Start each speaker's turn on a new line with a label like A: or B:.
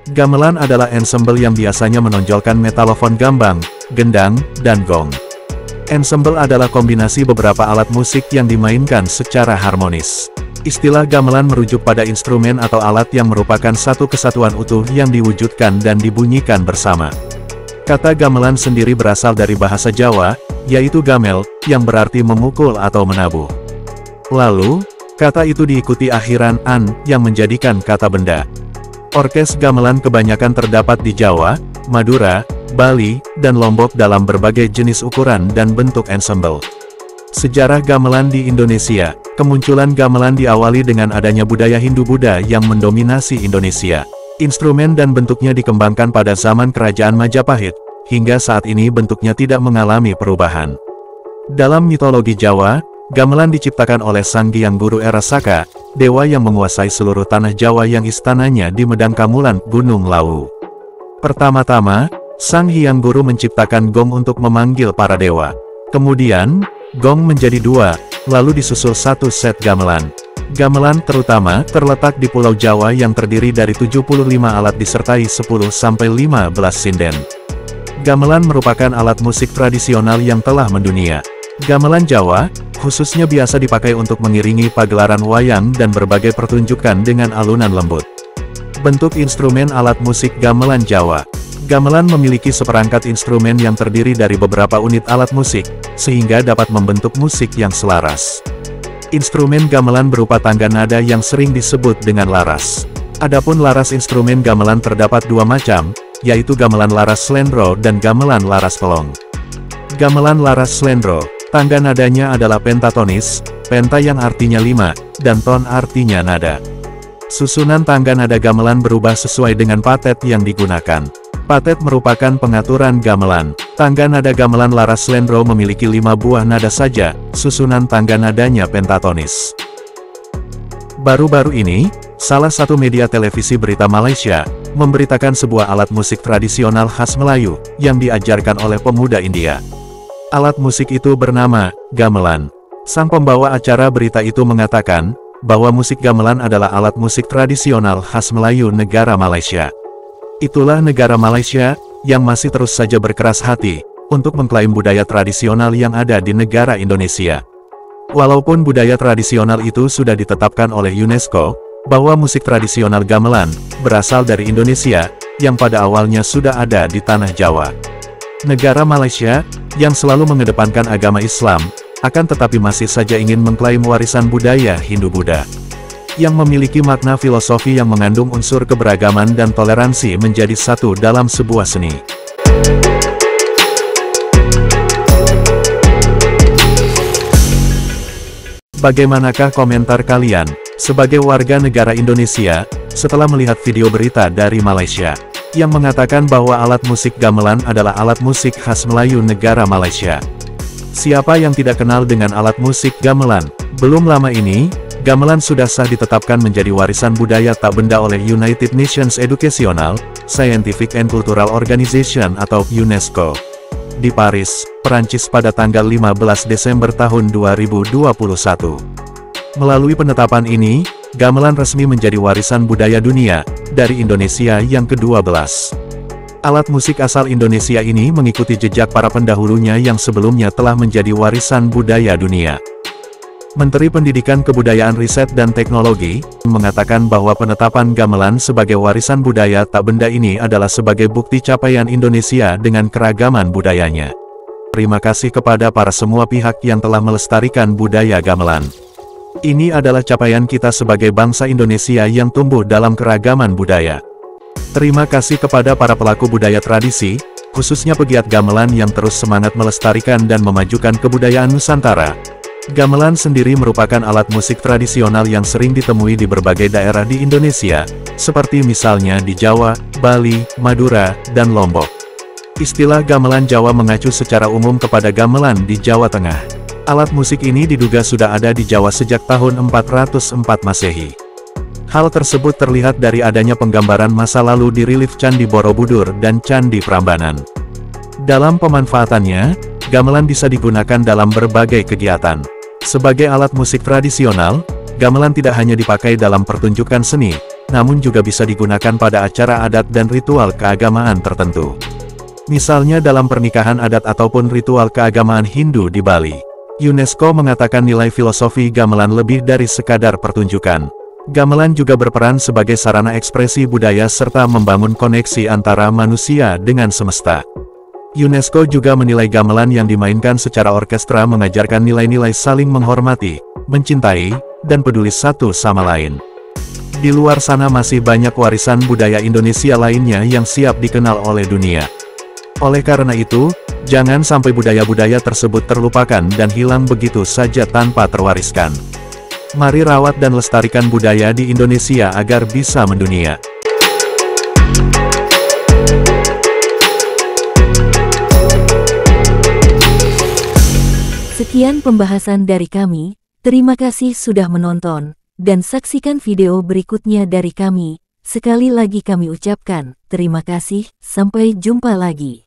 A: Gamelan adalah ensemble yang biasanya menonjolkan metalofon gambang, gendang, dan gong. Ensemble adalah kombinasi beberapa alat musik yang dimainkan secara harmonis. Istilah gamelan merujuk pada instrumen atau alat yang merupakan satu kesatuan utuh yang diwujudkan dan dibunyikan bersama. Kata gamelan sendiri berasal dari bahasa Jawa, yaitu gamel, yang berarti memukul atau menabuh. Lalu, kata itu diikuti akhiran an, yang menjadikan kata benda. Orkes gamelan kebanyakan terdapat di Jawa, Madura, Bali, dan Lombok dalam berbagai jenis ukuran dan bentuk ensemble. Sejarah gamelan di Indonesia. Kemunculan gamelan diawali dengan adanya budaya Hindu-Buddha yang mendominasi Indonesia. Instrumen dan bentuknya dikembangkan pada zaman Kerajaan Majapahit, hingga saat ini bentuknya tidak mengalami perubahan. Dalam mitologi Jawa, gamelan diciptakan oleh Sang Hyang Guru Era Saka, dewa yang menguasai seluruh tanah Jawa yang istananya di Medang Kamulan, Gunung Lawu. Pertama-tama, Sang Hyang Guru menciptakan gong untuk memanggil para dewa. Kemudian, gong menjadi dua, lalu disusul satu set gamelan. Gamelan terutama terletak di Pulau Jawa yang terdiri dari 75 alat disertai 10-15 sinden. Gamelan merupakan alat musik tradisional yang telah mendunia. Gamelan Jawa, khususnya biasa dipakai untuk mengiringi pagelaran wayang dan berbagai pertunjukan dengan alunan lembut. Bentuk instrumen alat musik gamelan Jawa. Gamelan memiliki seperangkat instrumen yang terdiri dari beberapa unit alat musik, sehingga dapat membentuk musik yang selaras. Instrumen gamelan berupa tangga nada yang sering disebut dengan laras. Adapun laras instrumen gamelan terdapat dua macam, yaitu gamelan laras slendro dan gamelan laras pelong. Gamelan laras slendro, tangga nadanya adalah pentatonis, penta yang artinya 5, dan ton artinya nada. Susunan tangga nada gamelan berubah sesuai dengan patet yang digunakan. Patet merupakan pengaturan gamelan. Tangga nada gamelan laras slendro memiliki 5 buah nada saja, susunan tangga nadanya pentatonis. Baru-baru ini, salah satu media televisi berita Malaysia, memberitakan sebuah alat musik tradisional khas Melayu, yang diajarkan oleh pemuda India. Alat musik itu bernama gamelan. Sang pembawa acara berita itu mengatakan, bahwa musik gamelan adalah alat musik tradisional khas Melayu negara Malaysia. Itulah negara Malaysia, yang masih terus saja berkeras hati, untuk mengklaim budaya tradisional yang ada di negara Indonesia. Walaupun budaya tradisional itu sudah ditetapkan oleh UNESCO, bahwa musik tradisional gamelan, berasal dari Indonesia, yang pada awalnya sudah ada di tanah Jawa. Negara Malaysia, yang selalu mengedepankan agama Islam, akan tetapi masih saja ingin mengklaim warisan budaya Hindu-Buddha, yang memiliki makna filosofi yang mengandung unsur keberagaman dan toleransi menjadi satu dalam sebuah seni. Bagaimanakah komentar kalian, sebagai warga negara Indonesia, setelah melihat video berita dari Malaysia, yang mengatakan bahwa alat musik gamelan adalah alat musik khas Melayu negara Malaysia? Siapa yang tidak kenal dengan alat musik gamelan? Belum lama ini, gamelan sudah sah ditetapkan menjadi warisan budaya tak benda oleh United Nations Educational, Scientific and Cultural Organization atau UNESCO. Di Paris, Perancis pada tanggal 15 Desember tahun 2021. Melalui penetapan ini, gamelan resmi menjadi warisan budaya dunia, dari Indonesia yang ke-12. Alat musik asal Indonesia ini mengikuti jejak para pendahulunya yang sebelumnya telah menjadi warisan budaya dunia. Menteri Pendidikan Kebudayaan Riset dan Teknologi, mengatakan bahwa penetapan gamelan sebagai warisan budaya tak benda ini adalah sebagai bukti capaian Indonesia dengan keragaman budayanya. Terima kasih kepada para semua pihak yang telah melestarikan budaya gamelan. Ini adalah capaian kita sebagai bangsa Indonesia yang tumbuh dalam keragaman budaya. Terima kasih kepada para pelaku budaya tradisi, khususnya pegiat gamelan yang terus semangat melestarikan dan memajukan kebudayaan Nusantara. Gamelan sendiri merupakan alat musik tradisional yang sering ditemui di berbagai daerah di Indonesia, seperti misalnya di Jawa, Bali, Madura, dan Lombok. Istilah gamelan Jawa mengacu secara umum kepada gamelan di Jawa Tengah. Alat musik ini diduga sudah ada di Jawa sejak tahun 404 Masehi. Hal tersebut terlihat dari adanya penggambaran masa lalu di relief Candi Borobudur dan Candi Prambanan. Dalam pemanfaatannya, gamelan bisa digunakan dalam berbagai kegiatan. Sebagai alat musik tradisional, gamelan tidak hanya dipakai dalam pertunjukan seni, namun juga bisa digunakan pada acara adat dan ritual keagamaan tertentu. Misalnya dalam pernikahan adat ataupun ritual keagamaan Hindu di Bali. UNESCO mengatakan nilai filosofi gamelan lebih dari sekadar pertunjukan. Gamelan juga berperan sebagai sarana ekspresi budaya serta membangun koneksi antara manusia dengan semesta. UNESCO juga menilai gamelan yang dimainkan secara orkestra mengajarkan nilai-nilai saling menghormati, mencintai, dan peduli satu sama lain. Di luar sana masih banyak warisan budaya Indonesia lainnya yang siap dikenal oleh dunia. Oleh karena itu, jangan sampai budaya-budaya tersebut terlupakan dan hilang begitu saja tanpa terwariskan. Mari rawat dan lestarikan budaya di Indonesia agar bisa mendunia.
B: Sekian pembahasan dari kami, terima kasih sudah menonton, dan saksikan video berikutnya dari kami. Sekali lagi kami ucapkan, terima kasih, sampai jumpa lagi.